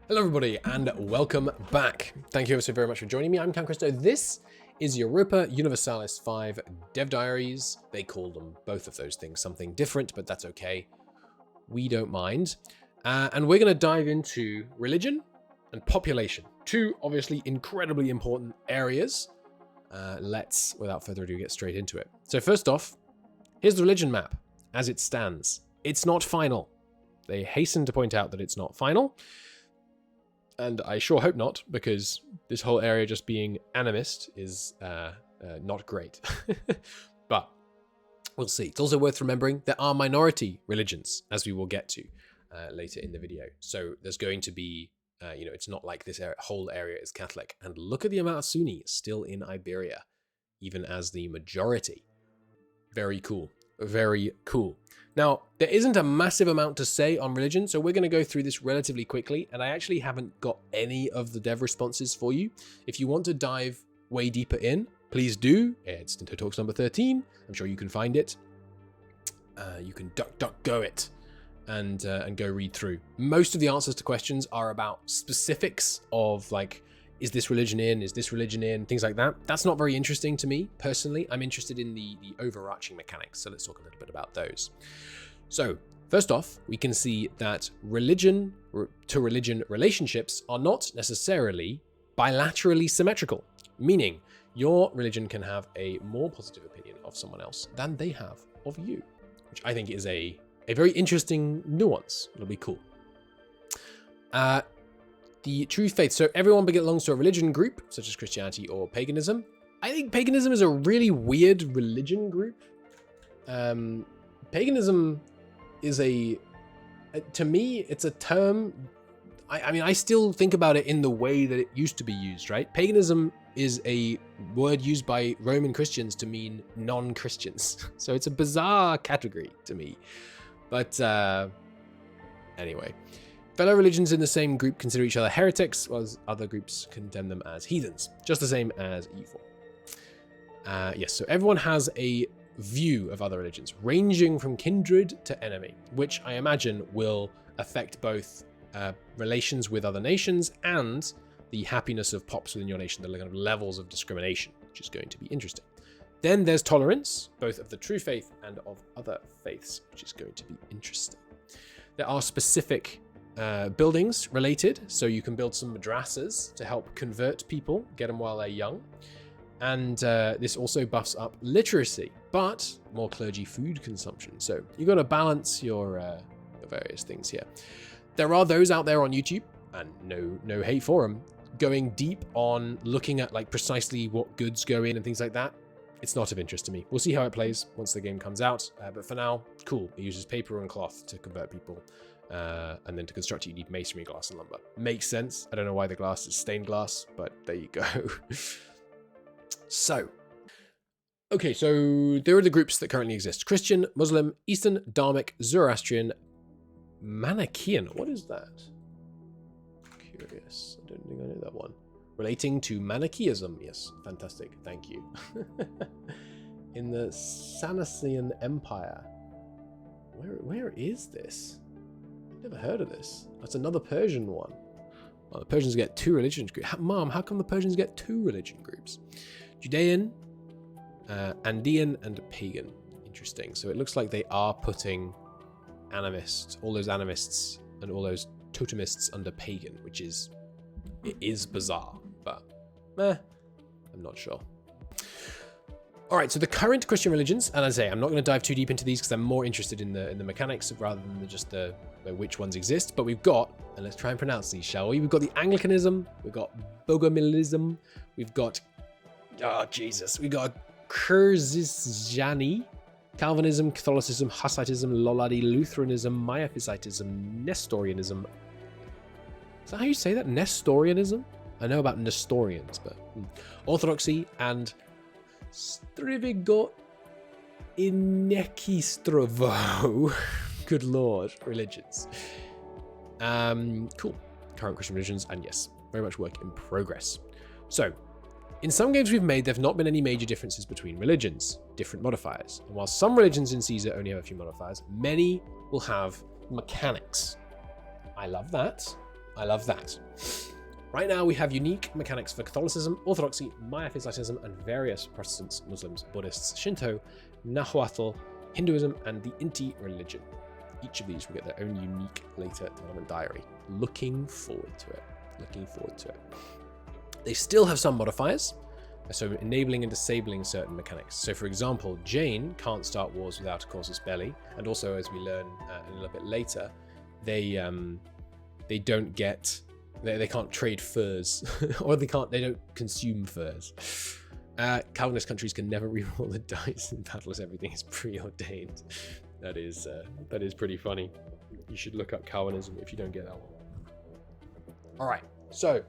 Hello everybody and welcome back. Thank you so very much for joining me. I'm Cam Christo. This is Europa Universalis 5 Dev Diaries. They call them both of those things something different, but that's okay. We don't mind. And we're going to dive into religion and population. Two obviously incredibly important areas. Let's, without further ado, get straight into it. So first off, here's the religion map as it stands. It's not final. They hasten to point out that it's not final. And I sure hope not, because this whole area just being animist is not great. But we'll see. It's also worth remembering there are minority religions, as we will get to later in the video. So there's going to be, it's not like this whole area is Catholic. And look at the amount of Sunni still in Iberia, even as the majority. Very cool. Very cool. Now, there isn't a massive amount to say on religion, so we're going to go through this relatively quickly, and I actually haven't got any of the dev responses for you. If you want to dive way deeper in, please do. It's Tinto Talks number 13. I'm sure you can find it. You can go it and go read through. Most of the answers to questions are about specifics of like, is this religion in? Is this religion in? Things like that. That's not very interesting to me, personally. I'm interested in the overarching mechanics, so let's talk a little bit about those. So, first off, we can see that religion to religion relationships are not necessarily bilaterally symmetrical, meaning your religion can have a more positive opinion of someone else than they have of you, which I think is a very interesting nuance. It'll be cool. The true faith. So everyone belongs to a religion group, such as Christianity or paganism. I think paganism is a really weird religion group. Paganism is to me, it's a term. I mean, I still think about it in the way that it used to be used, right? Paganism is a word used by Roman Christians to mean non-Christians. So it's a bizarre category to me. But anyway. Fellow religions in the same group consider each other heretics, while other groups condemn them as heathens, just the same as evil. Yes, so everyone has a view of other religions, ranging from kindred to enemy, which I imagine will affect both relations with other nations and the happiness of pops within your nation, the kind of levels of discrimination, which is going to be interesting. Then there's tolerance, both of the true faith and of other faiths, which is going to be interesting. There are specific buildings related, so you can build some madrasas to help convert people, get them while they're young. And this also buffs up literacy, but more clergy food consumption. So you've got to balance your various things here. There are those out there on YouTube, and no hate for them, going deep on looking at like precisely what goods go in and things like that. It's not of interest to me. We'll see how it plays once the game comes out. But for now, cool. It uses paper and cloth to convert people. And then to construct it, you need masonry, glass, and lumber. Makes sense. I don't know why the glass is stained glass, but there you go. So, okay, so there are the groups that currently exist. Christian, Muslim, Eastern, Dharmic, Zoroastrian, Manichaean. What is that? Curious. I don't think I know that one. Relating to Manichaeism. Yes, fantastic. Thank you. In the Saracen Empire. Where is this? Never heard of this. That's another Persian one. Well, the Persians get two religion groups. Mom, how come the Persians get two religion groups? Judean, Andean, and pagan. Interesting. So it looks like they are putting animists, all those animists and all those totemists under pagan, which is bizarre, but I'm not sure. All right, so the current Christian religions, and as I say, I'm not going to dive too deep into these because I'm more interested in the mechanics rather than just the which ones exist. But we've got, and let's try and pronounce these, shall we? We've got the Anglicanism, we've got Bogomilism, we've got, we've got Kurzizjani, Calvinism, Catholicism, Hussitism, Lollardy, Lutheranism, Miaphysitism, Nestorianism. Is that how you say that? Nestorianism? I know about Nestorians, but Orthodoxy and Strivigo Inekistrovo. Good lord, religions. Cool. Current Christian religions, and yes, very much work in progress. So, in some games we've made, there have not been any major differences between religions, different modifiers. And while some religions in Caesar only have a few modifiers, many will have mechanics. I love that. I love that. Right now we have unique mechanics for Catholicism, Orthodoxy, Miaphysite, and various Protestants, Muslims, Buddhists, Shinto, Nahuatl, Hinduism, and the Inti religion. Each of these will get their own unique later development diary. Looking forward to it. Looking forward to it. They still have some modifiers, so enabling and disabling certain mechanics. So for example, Jane can't start wars without a casus belli, and also as we learn a little bit later, they don't get, they can't trade furs, or they don't consume furs. Calvinist countries can never reroll the dice in battle as everything is preordained. That is pretty funny. You should look up Calvinism if you don't get that one. All right, so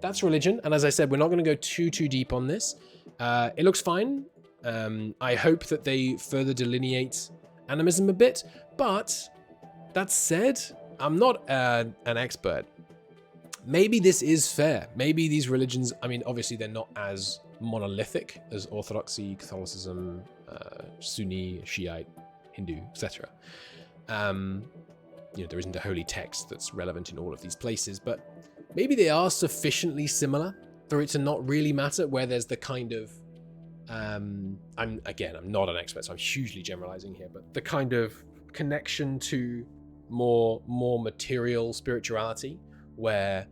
that's religion. And as I said, we're not going to go too deep on this. It looks fine. I hope that they further delineate animism a bit. But that said, I'm not an expert. Maybe this is fair. Maybe these religions, I mean, obviously they're not as monolithic as Orthodoxy, Catholicism, Sunni, Shiite, Hindu, etc. There isn't a holy text that's relevant in all of these places, but maybe they are sufficiently similar for it to not really matter, where there's the kind of, I'm not an expert, so I'm hugely generalizing here, but the kind of connection to more material spirituality, where,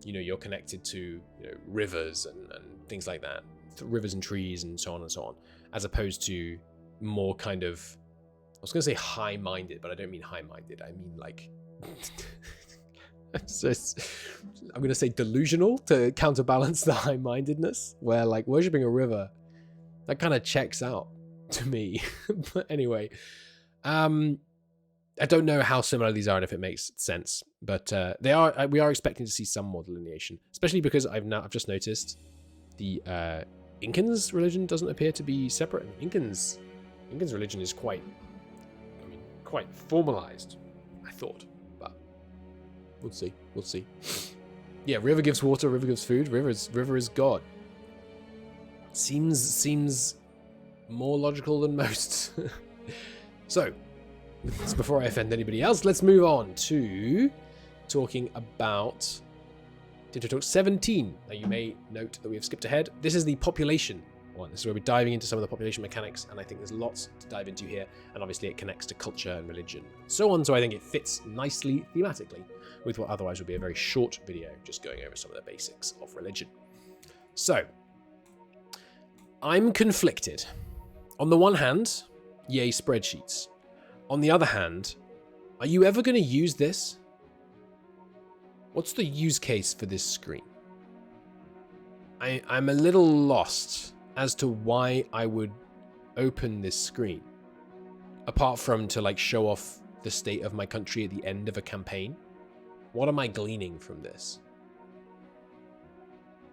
you're connected to, rivers and things like that, rivers and trees and so on, as opposed to more kind of, I was going to say high-minded, but I don't mean high-minded. I mean like, I'm going to say delusional to counterbalance the high-mindedness, where like worshipping a river, that kind of checks out to me. But anyway, I don't know how similar these are and if it makes sense, but we are expecting to see some more delineation, especially because I've just noticed the Incans religion doesn't appear to be separate. Incans religion is quite formalized, I thought, but we'll see. Yeah, river gives water, river gives food, river is God. Seems more logical than most. So, before I offend anybody else, let's move on to talking about Tinto Talk 17. Now you may note that we have skipped ahead. This is the population one. This is where we're diving into some of the population mechanics, and I think there's lots to dive into here, and obviously it connects to culture and religion and so on, so I think it fits nicely thematically with what otherwise would be a very short video, just going over some of the basics of religion. So, I'm conflicted. On the one hand, yay spreadsheets. On the other hand, are you ever going to use this? What's the use case for this screen? I'm a little lost as to why I would open this screen, apart from to like show off the state of my country at the end of a campaign. What am I gleaning from this?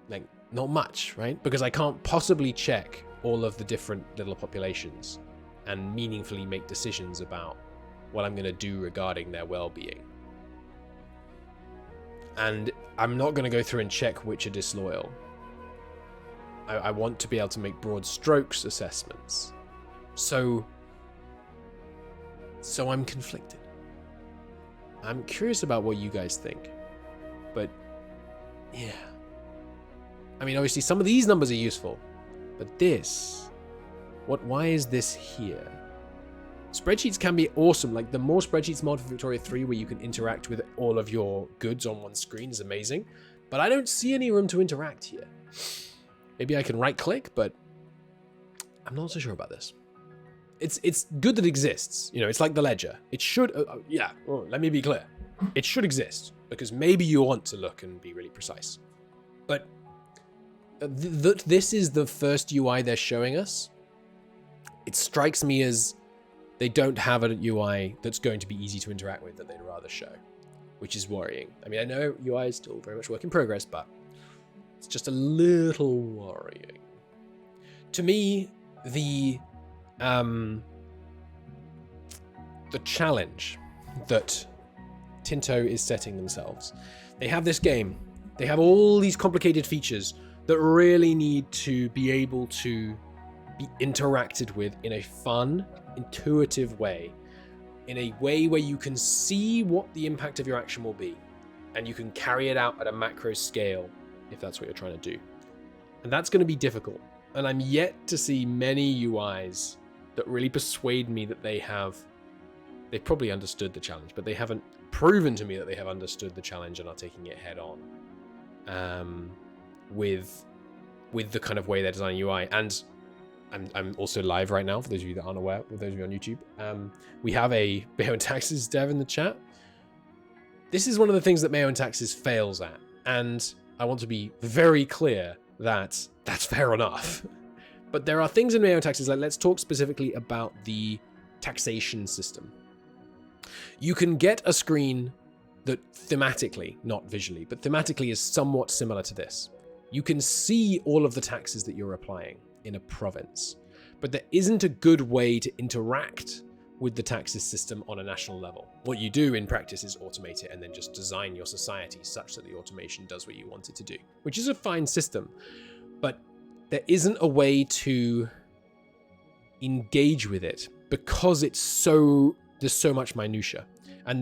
Like, not much, right? Because I can't possibly check all of the different little populations and meaningfully make decisions about what I'm going to do regarding their well-being. And I'm not going to go through and check which are disloyal. I want to be able to make broad strokes assessments. So I'm conflicted. I'm curious about what you guys think. But yeah. I mean, obviously some of these numbers are useful, but this, why is this here? Spreadsheets can be awesome. Like the more spreadsheets mod for Victoria 3 where you can interact with all of your goods on one screen is amazing, but I don't see any room to interact here. Maybe I can right click, but I'm not so sure about this. It's good that it exists. It's like the ledger. It should, let me be clear. It should exist because maybe you want to look and be really precise. But this is the first UI they're showing us. It strikes me as they don't have a UI that's going to be easy to interact with that they'd rather show, which is worrying. I mean, I know UI is still very much work in progress, but it's just a little worrying. To me, the challenge that Tinto is setting themselves, they have this game, they have all these complicated features that really need to be able to be interacted with in a fun, intuitive way, in a way where you can see what the impact of your action will be. and you can carry it out at a macro scale if that's what you're trying to do. And that's going to be difficult. And I'm yet to see many UIs that really persuade me that they've probably understood the challenge, but they haven't proven to me that they have understood the challenge and are taking it head on with the kind of way they're designing UI. And I'm also live right now, for those of you that aren't aware, for those of you on YouTube. We have a Mayo and Taxes dev in the chat. This is one of the things that Mayo and Taxes fails at. And I want to be very clear that that's fair enough. But there are things in Mayo and Taxes, like let's talk specifically about the taxation system. You can get a screen that thematically, not visually, but thematically is somewhat similar to this. You can see all of the taxes that you're applying in a province, but there isn't a good way to interact with the taxes system on a national level. What you do in practice is automate it and then just design your society such that the automation does what you want it to do, which is a fine system, but there isn't a way to engage with it because there's so much minutia, and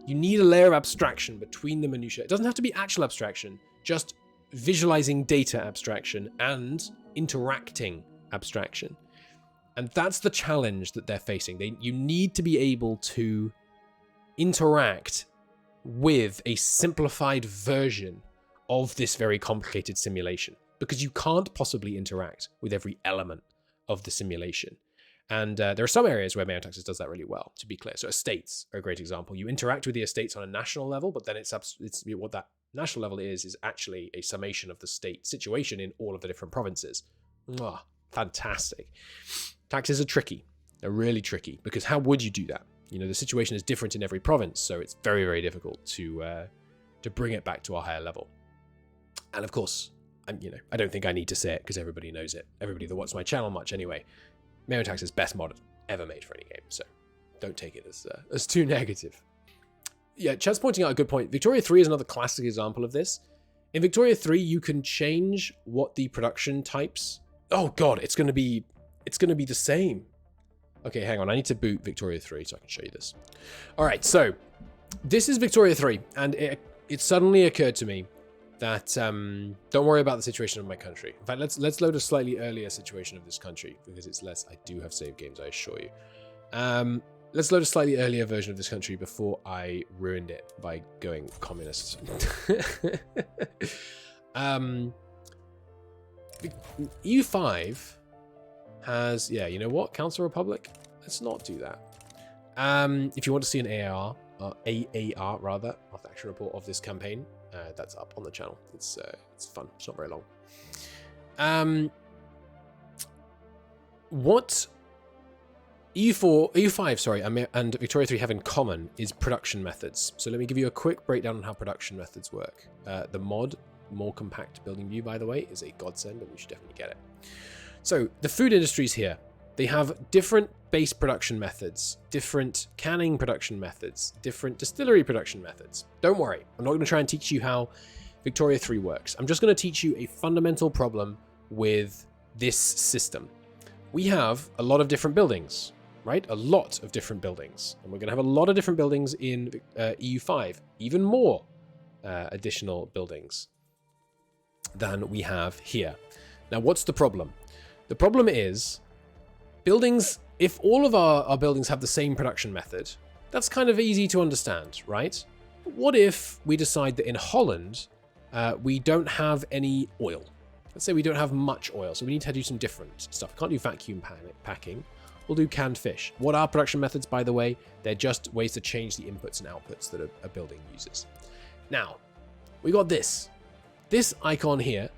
you need a layer of abstraction between the minutia. It doesn't have to be actual abstraction, just visualizing data abstraction and interacting abstraction. And that's the challenge that they're facing. You need to be able to interact with a simplified version of this very complicated simulation, because you can't possibly interact with every element of the simulation. And there are some areas where Mayo and Taxes does that really well, to be clear. So estates are a great example. You interact with the estates on a national level, but then it's what that national level is actually a summation of the state situation in all of the different provinces. Fantastic. Taxes are tricky. They're really tricky, because how would you do that? The situation is different in every province, so it's very, very difficult to bring it back to a higher level. And of course, I don't think I need to say it because everybody knows it. Everybody that watches my channel much anyway. Mayo and Taxes best mod ever made for any game, so don't take it as too negative. Yeah, Chad's pointing out a good point. Victoria 3 is another classic example of this. In Victoria 3, you can change what the production types. Oh god, it's gonna be the same. Okay, hang on. I need to boot Victoria 3 so I can show you this. All right, so this is Victoria 3, and it suddenly occurred to me that don't worry about the situation of my country. In fact, let's load a slightly earlier situation of this country, because it's less. I do have save games, I assure you. Let's load a slightly earlier version of this country before I ruined it by going communist. EU5 has, yeah, you know what? Council Republic? Let's not do that. If you want to see an AAR rather, action report of this campaign, that's up on the channel. It's fun. It's not very long. What EU5, sorry, and Victoria 3 have in common is production methods. So let me give you a quick breakdown on how production methods work. The mod, more compact building view, by the way, is a godsend, and you should definitely get it. So the food industries here, they have different base production methods, different canning production methods, different distillery production methods. Don't worry, I'm not going to try and teach you how Victoria 3 works. I'm just going to teach you a fundamental problem with this system. We have a lot of different buildings, right? A lot of different buildings. And we're going to have a lot of different buildings in EU5, even more additional buildings than we have here. Now, what's the problem? The problem is buildings, if all of our buildings have the same production method, that's kind of easy to understand, right? What if we decide that in Holland, we don't have any oil? Let's say we don't have much oil, so we need to do some different stuff. We can't do vacuum packing. We'll do canned fish. What are production methods, by the way? They're just ways to change the inputs and outputs that a building uses. Now, we got this. This icon here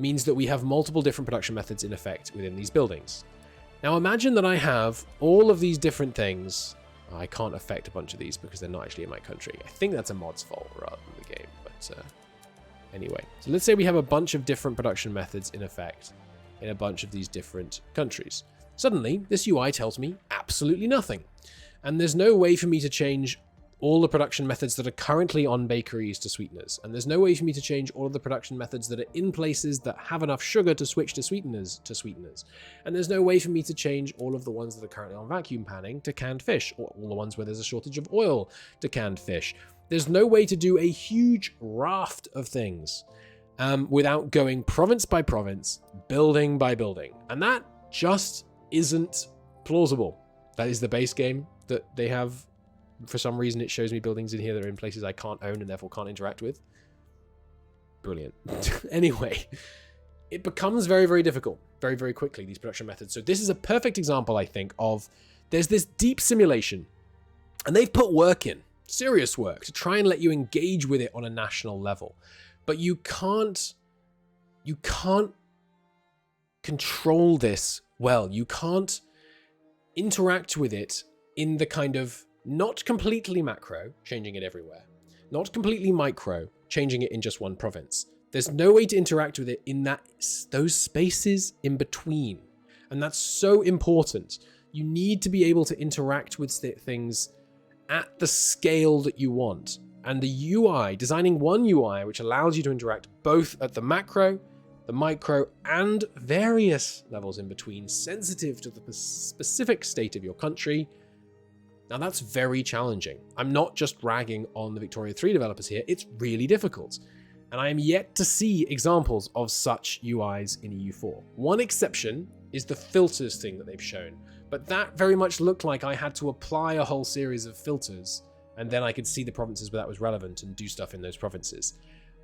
means that we have multiple different production methods in effect within these buildings. Now imagine that I have all of these different things. I can't affect a bunch of these because they're not actually in my country. I think that's a mod's fault rather than the game, but anyway. So let's say we have a bunch of different production methods in effect in a bunch of these different countries. Suddenly, this UI tells me absolutely nothing. And there's no way for me to change all the production methods that are currently on bakeries to sweeteners. And there's no way for me to change all of the production methods that are in places that have enough sugar to switch to sweeteners And there's no way for me to change all of the ones that are currently on vacuum panning to canned fish, or all the ones where there's a shortage of oil to canned fish. There's no way to do a huge raft of things without going province by province, building by building. And that just isn't plausible. That is the base game that they have. For some reason, it shows me buildings in here that are in places I can't own and therefore can't interact with. Brilliant. Anyway, it becomes very, very difficult very, very quickly, these production methods. So this is a perfect example, I think, of there's this deep simulation and they've put work in, serious work, to try and let you engage with it on a national level. But you can't control this well. You can't interact with it in the kind of not completely macro, changing it everywhere, not completely micro, changing it in just one province. There's no way to interact with it in those spaces in between. And that's so important. You need to be able to interact with things at the scale that you want. And the UI, designing one UI which allows you to interact both at the macro, the micro, and various levels in between, sensitive to the specific state of your country. Now that's very challenging. I'm not just ragging on the Victoria 3 developers here, it's really difficult. And I am yet to see examples of such UIs in EU4. One exception is the filters thing that they've shown, but that very much looked like I had to apply a whole series of filters and then I could see the provinces where that was relevant and do stuff in those provinces.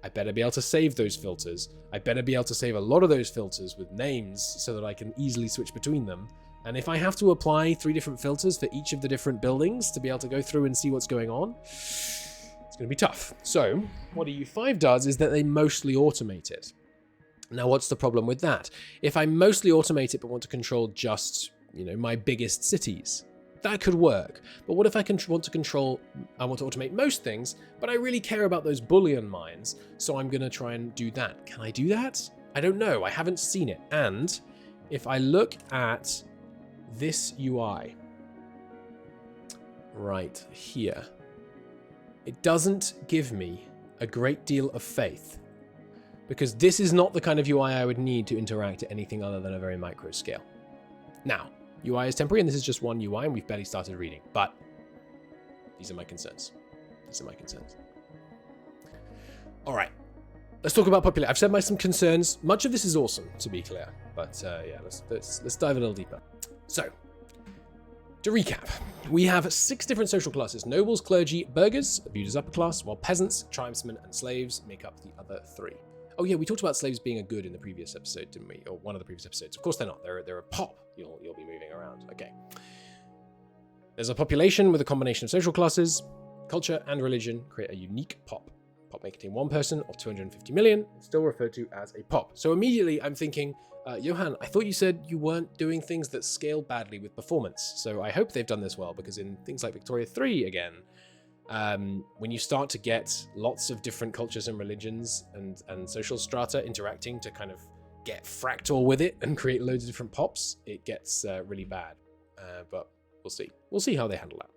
I better be able to save those filters. I better be able to save a lot of those filters with names so that I can easily switch between them. And if I have to apply 3 different filters for each of the different buildings to be able to go through and see what's going on, it's going to be tough. So what EU5 does is that they mostly automate it. Now, what's the problem with that? If I mostly automate it but want to control just, my biggest cities, that could work. But what if I want to automate most things, but I really care about those bullion mines, so I'm going to try and do that. Can I do that? I don't know. I haven't seen it. And if I look at this UI right here, it doesn't give me a great deal of faith, because this is not the kind of UI I would need to interact at anything other than a very micro scale. Now, UI is temporary, and this is just one UI, and we've barely started reading, but these are my concerns. All right, let's talk about population. I've said some concerns. Much of this is awesome, to be clear, but yeah, let's dive a little deeper. So, to recap, we have 6 different social classes: nobles, clergy, burghers, viewed as upper class, while peasants, tribesmen, and slaves make up the other 3. Oh yeah, we talked about slaves being a good in the previous episode, didn't we? Or one of the previous episodes. Of course they're not. They're a pop. You'll be moving around. Okay. There's a population with a combination of social classes, culture, and religion create a unique pop. Pop may contain 1 person or 250 million. It's still referred to as a pop. So immediately I'm thinking, Johan, I thought you said you weren't doing things that scale badly with performance. So I hope they've done this well, because in things like Victoria 3 again, when you start to get lots of different cultures and religions and social strata interacting to kind of get fractal with it and create loads of different pops, it gets really bad. But we'll see. We'll see how they handle that.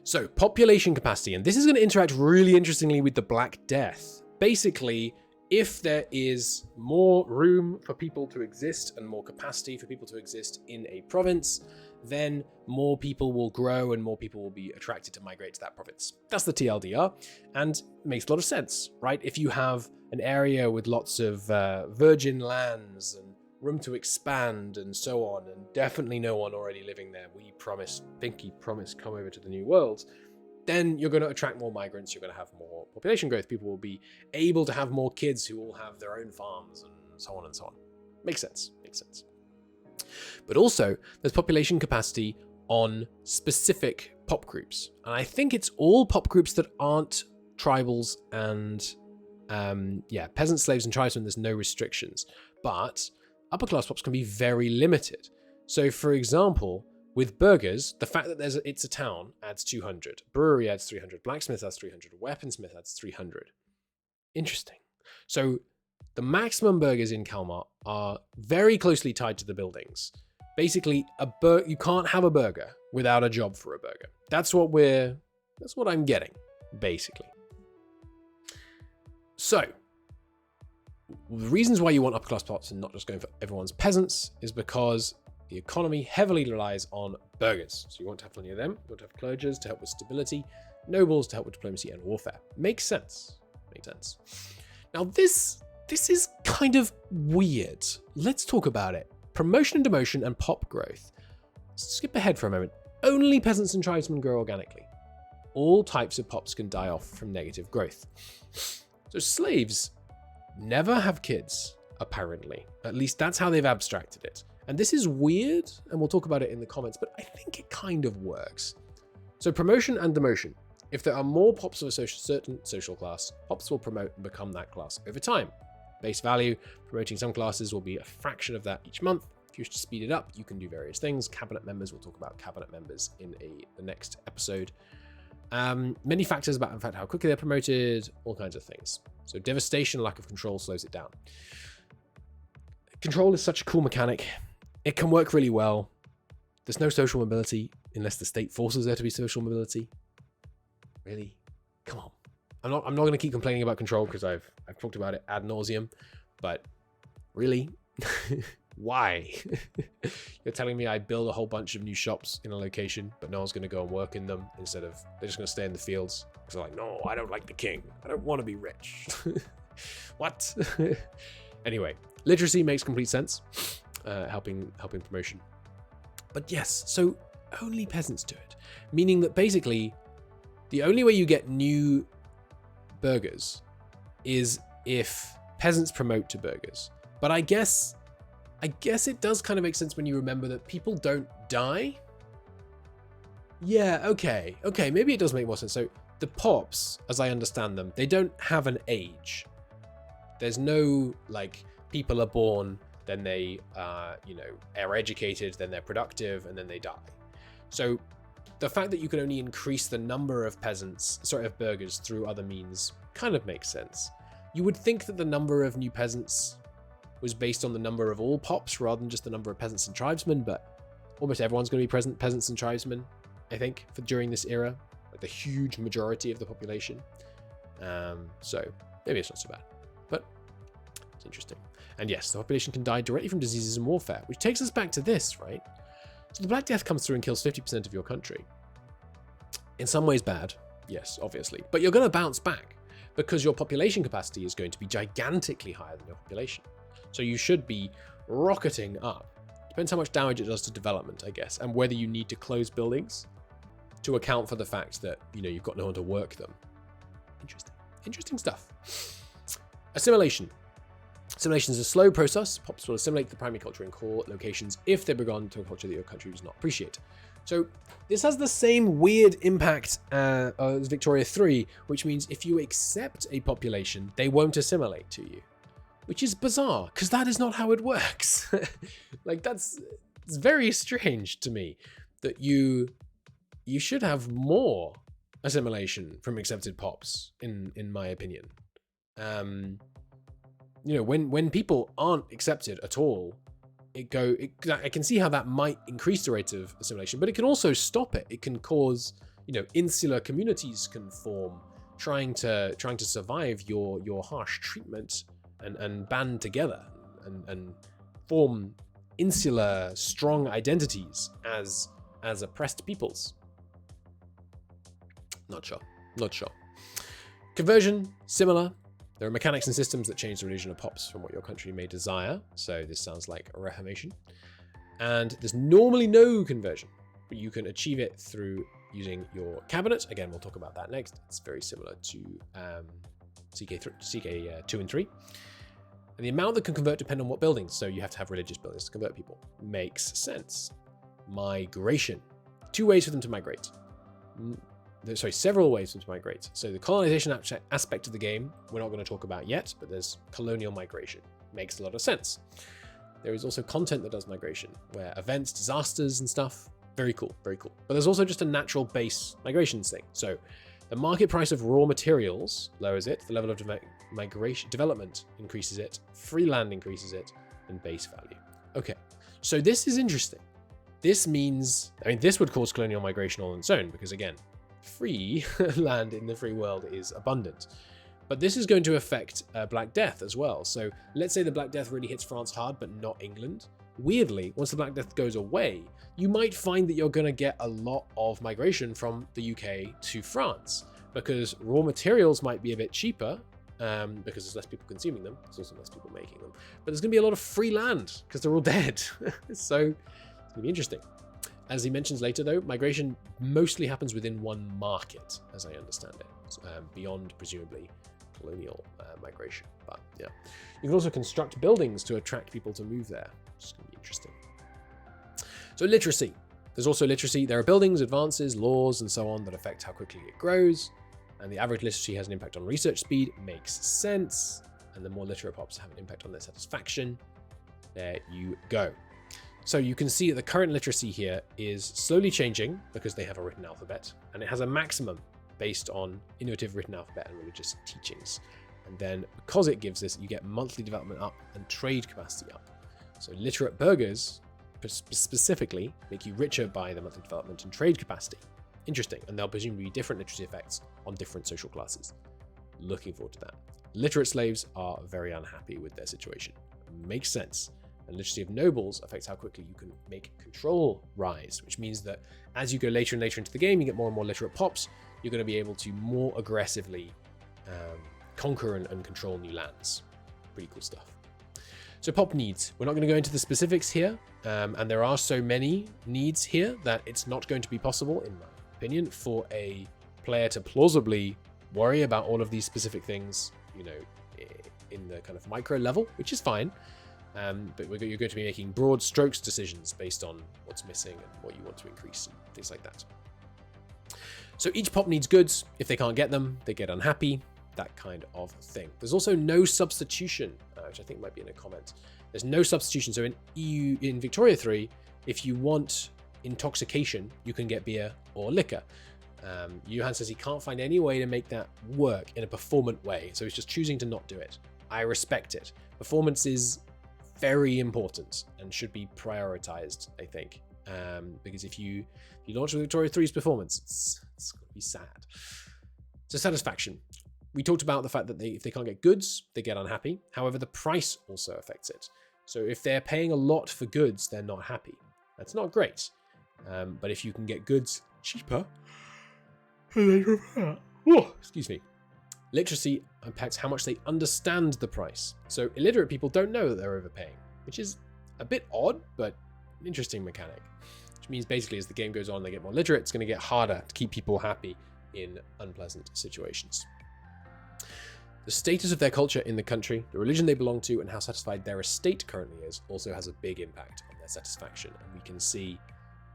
So, population capacity, and this is going to interact really interestingly with the Black Death. Basically, if there is more room for people to exist and more capacity for people to exist in a province, then more people will grow and more people will be attracted to migrate to that province. That's the TLDR, and makes a lot of sense, right? If you have an area with lots of virgin lands and room to expand and so on, and definitely no one already living there, pinky promise, come over to the new world, then you're going to attract more migrants, you're going to have more population growth, people will be able to have more kids who will have their own farms and so on and so on. Makes sense. But also, there's population capacity on specific pop groups. And I think it's all pop groups that aren't tribals and, peasants, slaves, and tribesmen, there's no restrictions. But upper class pops can be very limited. So, for example, with burghers, the fact that it's a town adds 200. Brewery adds 300. Blacksmith adds 300. Weaponsmith adds 300. Interesting. So, the maximum burghers in Kalmar are very closely tied to the buildings. Basically, you can't have a burger without a job for a burger. That's what I'm getting, basically. So, the reasons why you want upper class pops and not just going for everyone's peasants is because the economy heavily relies on burghers. So you want to have plenty of them. You want to have clergies to help with stability. nobles to help with diplomacy and warfare. Makes sense. Makes sense. Now this is kind of weird. Let's talk about it. Promotion and demotion and pop growth. Skip ahead for a moment. Only peasants and tribesmen grow organically. All types of pops can die off from negative growth. So slaves never have kids, apparently. At least that's how they've abstracted it. And this is weird, and we'll talk about it in the comments, but I think it kind of works. So promotion and demotion. If there are more pops of a certain social class, pops will promote and become that class over time. Base value, promoting some classes will be a fraction of that each month. If you wish to speed it up, you can do various things. Cabinet members, we'll talk about cabinet members in the next episode. Many factors about, in fact, how quickly they're promoted, all kinds of things. So devastation, lack of control slows it down. Control is such a cool mechanic. It can work really well. There's no social mobility unless the state forces there to be social mobility. Really? Come on. I'm not going to keep complaining about control because I've talked about it ad nauseum, but really? Why? You're telling me I build a whole bunch of new shops in a location, but no one's going to go and work in them instead of they're just going to stay in the fields because they're like, no, I don't like the king. I don't want to be rich. What? Anyway, literacy makes complete sense, helping promotion. But yes, so only peasants do it, meaning that basically the only way you get new burghers is if peasants promote to burghers. But I guess it does kind of make sense when you remember that people don't die. Yeah, okay, maybe it does make more sense. So the pops, as I understand them, they don't have an age. There's no, like, people are born, then they, are educated, then they're productive, and then they die. So the fact that you can only increase the number of of burghers through other means kind of makes sense. You would think that the number of new peasants was based on the number of all pops rather than just the number of peasants and tribesmen, but almost everyone's going to be peasants and tribesmen, I think, during this era, like the huge majority of the population. So maybe it's not so bad, but it's interesting. And yes, the population can die directly from diseases and warfare, which takes us back to this, right? So the Black Death comes through and kills 50% of your country. In some ways bad, yes, obviously, but you're going to bounce back because your population capacity is going to be gigantically higher than your population. So you should be rocketing up. Depends how much damage it does to development, I guess, and whether you need to close buildings to account for the fact that, you've got no one to work them. Interesting stuff. Assimilation. Assimilation is a slow process. Pops will assimilate the primary culture in core locations if they belong to a culture that your country does not appreciate. So this has the same weird impact as Victoria 3, which means if you accept a population, they won't assimilate to you, which is bizarre because that is not how it works. Like it's very strange to me that you should have more assimilation from accepted pops, in my opinion. When people aren't accepted at all, I can see how that might increase the rate of assimilation, but it can also stop it. It can cause, insular communities can form, trying to survive your harsh treatment and band together and form insular strong identities as oppressed peoples. Not sure. Conversion, similar. There are mechanics and systems that change the religion of pops from what your country may desire. So this sounds like a reformation. And there's normally no conversion, but you can achieve it through using your cabinet. Again, we'll talk about that next. It's very similar to CK2 and 3. And the amount that can convert depend on what buildings. So you have to have religious buildings to convert people. Makes sense. Migration. 2 ways for them to migrate. Several ways for them to migrate. So the colonization aspect of the game, we're not going to talk about yet, but there's colonial migration. Makes a lot of sense. There is also content that does migration, where events, disasters and stuff, very cool. But there's also just a natural base migrations thing. So the market price of raw materials lowers it, the level of migration development increases it, free land increases it, and base value. Okay, so this is interesting. This means, this would cause colonial migration all on its own, because again, free land in the free world is abundant. But this is going to affect Black Death as well. So let's say the Black Death really hits France hard, but not England. weirdly, once the Black Death goes away, you might find that you're going to get a lot of migration from the UK to France, because raw materials might be a bit cheaper, because there's less people consuming them. There's also less people making them. But there's going to be a lot of free land because they're all dead. So it's going to be interesting. As he mentions later, though, migration mostly happens within one market, as I understand it, beyond, presumably, colonial migration. But yeah, you can also construct buildings to attract people to move there, which is going to be interesting. So literacy. There's also literacy. There are buildings, advances, laws, and so on that affect how quickly it grows. And the average literacy has an impact on research speed. Makes sense. And the more literate pops have an impact on their satisfaction. There you go. So you can see that the current literacy here is slowly changing because they have a written alphabet. And it has a maximum based on innovative written alphabet and religious teachings. And then because it gives this, you get monthly development up and trade capacity up. So literate burghers specifically make you richer by the monthly development and trade capacity. Interesting. And there'll presumably be different literacy effects on different social classes. Looking forward to that. Literate slaves are very unhappy with their situation. Makes sense. And literacy of nobles affects how quickly you can make control rise, which means that as you go later and later into the game, you get more and more literate pops. You're going to be able to more aggressively conquer and control new lands. Pretty cool stuff. So pop needs. We're not going to go into the specifics here, and there are so many needs here that it's not going to be possible, in my opinion, for a player to plausibly worry about all of these specific things, you know, in the kind of micro level, which is fine. But you're going to be making broad strokes decisions based on what's missing and what you want to increase and things like that. So each pop needs goods. If they can't get them, they get unhappy. That kind of thing. There's also no substitution, which I think might be in a comment. There's no substitution. So in Victoria 3, if you want intoxication, you can get beer or liquor. Johan says he can't find any way to make that work in a performant way. So he's just choosing to not do it. I respect it. Performance is very important and should be prioritized, I think. Because if you launch with Victoria 3's performance, it's going to be sad. So satisfaction. We talked about the fact that if they can't get goods, they get unhappy. However, the price also affects it. So if they're paying a lot for goods, they're not happy. That's not great. But if you can get goods cheaper, excuse me. Literacy impacts how much they understand the price. So illiterate people don't know that they're overpaying, which is a bit odd, but an interesting mechanic. Which means basically as the game goes on, they get more literate. It's going to get harder to keep people happy in unpleasant situations. The status of their culture in the country, the religion they belong to, and how satisfied their estate currently is also has a big impact on their satisfaction. And we can see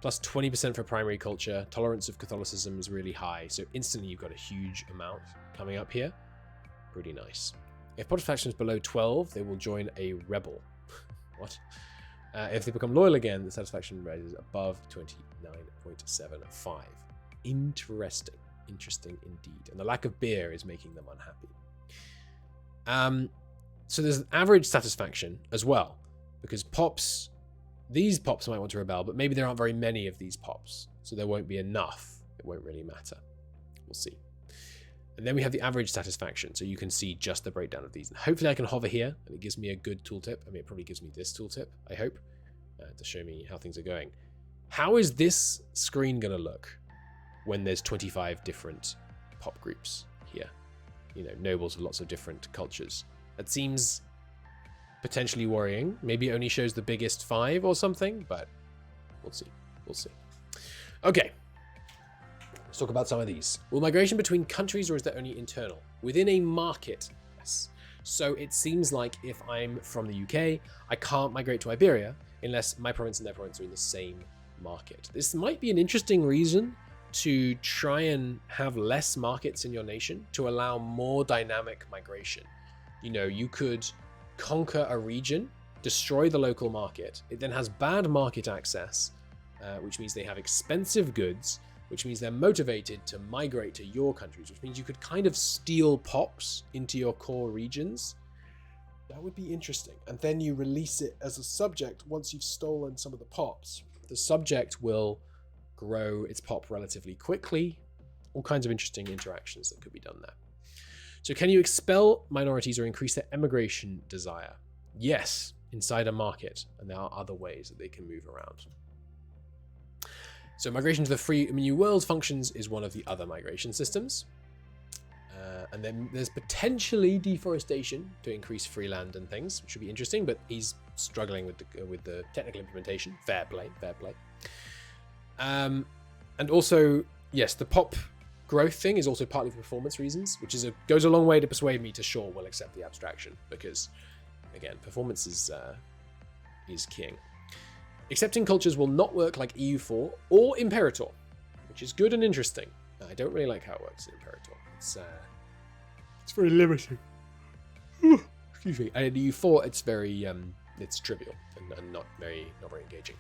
plus 20% for primary culture. Tolerance of Catholicism is really high. So instantly you've got a huge amount coming up here. Pretty nice. If satisfaction is below 12, they will join a rebel. What? If they become loyal again, the satisfaction rises above 29.75. Interesting. Interesting indeed. And the lack of beer is making them unhappy. So there's average satisfaction as well, because these pops might want to rebel, but maybe there aren't very many of these pops, so there won't be enough. It won't really matter. We'll see. And then we have the average satisfaction, so you can see just the breakdown of these. And hopefully I can hover here, and it gives me a good tooltip. I mean, it probably gives me this tooltip, I hope, to show me how things are going. How is this screen going to look when there's 25 different pop groups here? You know, nobles with lots of different cultures. That seems potentially worrying. Maybe it only shows the biggest 5 or something, but we'll see. We'll see. Okay. Let's talk about some of these. Will migration between countries, or is that only internal? Within a market, yes. So it seems like if I'm from the UK, I can't migrate to Iberia unless my province and their province are in the same market. This might be an interesting reason to try and have less markets in your nation to allow more dynamic migration. You know, you could conquer a region, destroy the local market. It then has bad market access, which means they have expensive goods, which means they're motivated to migrate to your countries, which means you could kind of steal pops into your core regions. That would be interesting. And then you release it as a subject once you've stolen some of the pops. The subject will grow its pop relatively quickly. All kinds of interesting interactions that could be done there. So can you expel minorities or increase their emigration desire? Yes. inside a market, and there are other ways that they can move around. So migration to the free new world functions is one of the other migration systems. And then there's potentially deforestation to increase free land and things, which should be interesting, but he's struggling with the technical implementation. Fair play, fair play. And also, yes, the pop growth thing is also partly for performance reasons, which goes a long way to persuade me to sure we'll accept the abstraction, because again, performance is keying. Accepting cultures will not work like EU4 or Imperator, which is good and interesting. I don't really like how it works in Imperator. It's very limiting. Excuse me. And in EU4, it's very it's trivial and not very engaging.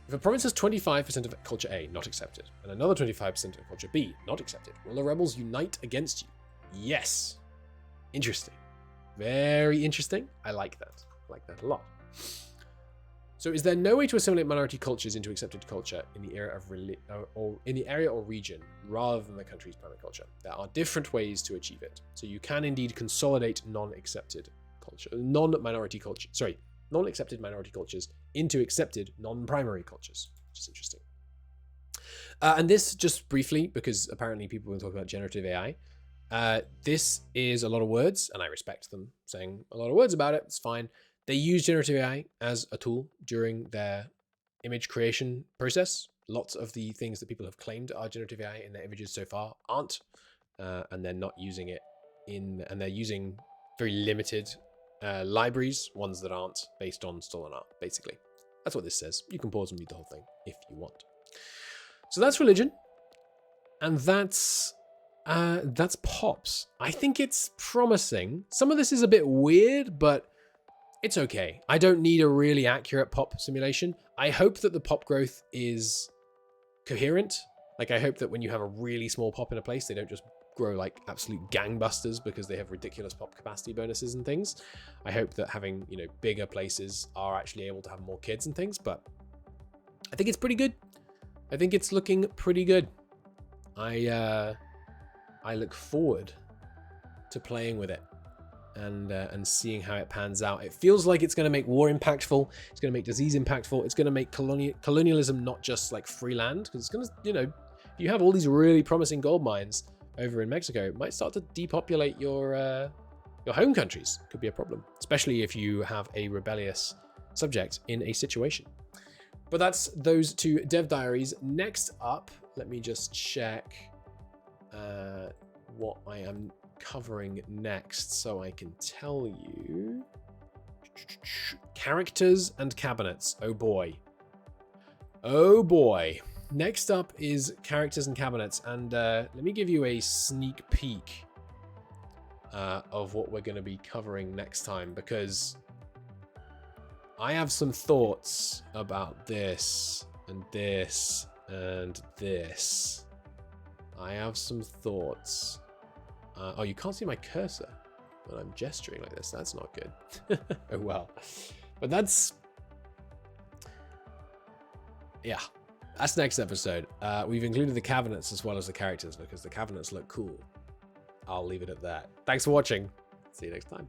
If a province has 25% of culture A, not accepted, and another 25% of culture B, not accepted, will the rebels unite against you? Yes. Interesting. Very interesting. I like that. I like that a lot. So is there no way to assimilate minority cultures into accepted culture in the area or region rather than the country's primary culture? There are different ways to achieve it. So you can indeed consolidate non-accepted minority cultures into accepted non-primary cultures, which is interesting. And this, just briefly, because apparently people will talk about generative AI, this is a lot of words, and I respect them saying a lot of words about it. It's fine. They use generative AI as a tool during their image creation process. Lots of the things that people have claimed are generative AI in their images so far aren't, and they're not using it and they're using very limited libraries, ones that aren't based on stolen art, basically. That's what this says. You can pause and read the whole thing if you want. So that's religion, and that's POPs. I think it's promising. Some of this is a bit weird, but it's okay. I don't need a really accurate pop simulation. I hope that the pop growth is coherent. Like, I hope that when you have a really small pop in a place, they don't just grow like absolute gangbusters because they have ridiculous pop capacity bonuses and things. I hope that having, bigger places are actually able to have more kids and things, but I think it's pretty good. I think it's looking pretty good. I look forward to playing with it and seeing how it pans out. It feels like it's going to make war impactful. It's going to make disease impactful. It's going to make colonialism not just like free land, because it's going to, if you have all these really promising gold mines over in Mexico, it might start to depopulate your home countries. Could be a problem, especially if you have a rebellious subject in a situation. But that's those two dev diaries. Next up, let me just check what I am covering next so I can tell you. Characters and cabinets. Oh boy. Oh boy. Next up is characters and cabinets, and let me give you a sneak peek of what we're going to be covering next time, because I have some thoughts about this and this and this. I have some thoughts. Oh, you can't see my cursor when I'm gesturing like this. That's not good. Oh well. But that's next episode. We've included the cabinets as well as the characters because the cabinets look cool. I'll leave it at that. Thanks for watching. See you next time.